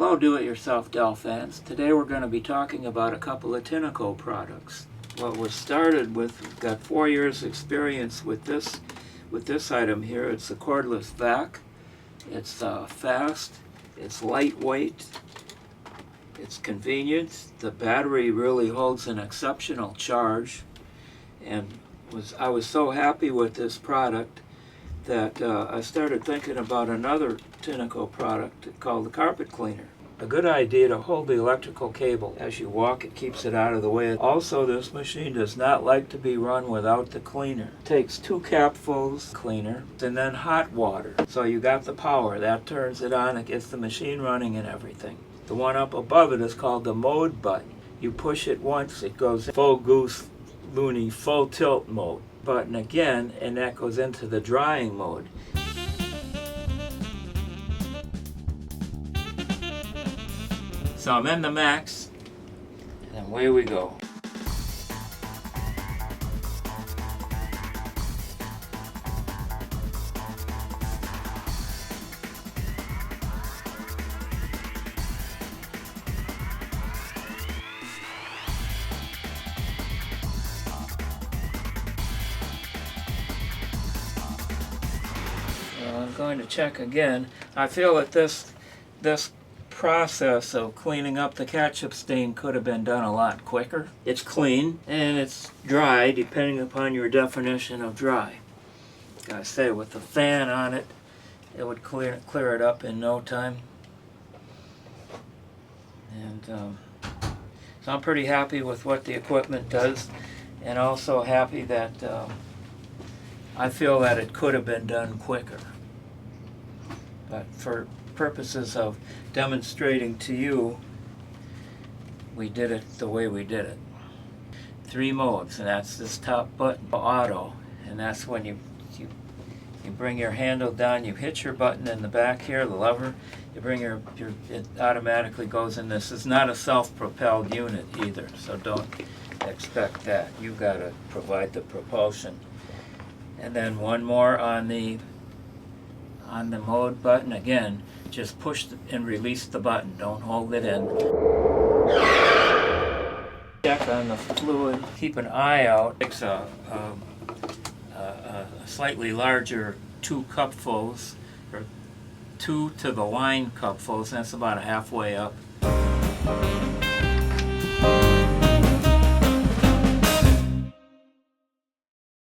Hello do-it-yourself Dell fans. Today we're going to be talking about a couple of Tineco products. What was started with, we've got 4 years experience with this item here. It's the Cordless Vac. It's fast, it's lightweight, it's convenient. The battery really holds an exceptional charge, and I was so happy with this product that I started thinking about another Tineco product called the Carpet Cleaner. A good idea to hold the electrical cable as you walk. It keeps it out of the way. Also, this machine does not like to be run without the cleaner. It takes 2 capfuls cleaner and then hot water. So you got the power. That turns it on. It gets the machine running and everything. The one up above it is called the mode button. You push it once, it goes full goose, loony, full tilt mode. Button again, and that goes into the drying mode. So I'm in the max, and away we go. I'm going to check again. I feel that this process of cleaning up the ketchup stain could have been done a lot quicker. It's clean and it's dry, depending upon your definition of dry. Gotta say, with the fan on it, it would clear it up in no time. And so I'm pretty happy with what the equipment does, and also happy that I feel that it could have been done quicker. But for purposes of demonstrating to you, we did it the way we did it. 3 modes, and that's this top button, auto, and that's when you bring your handle down, you hit your button in the back here, the lever, you bring it automatically goes in. This is not a self-propelled unit either, so don't expect that. You've got to provide the propulsion. And then one more on the mode button. Again, just push and release the button. Don't hold it in. Check on the fluid. Keep an eye out. It's a slightly larger 2 cupfuls, or 2 to the line cupfuls. That's about halfway up.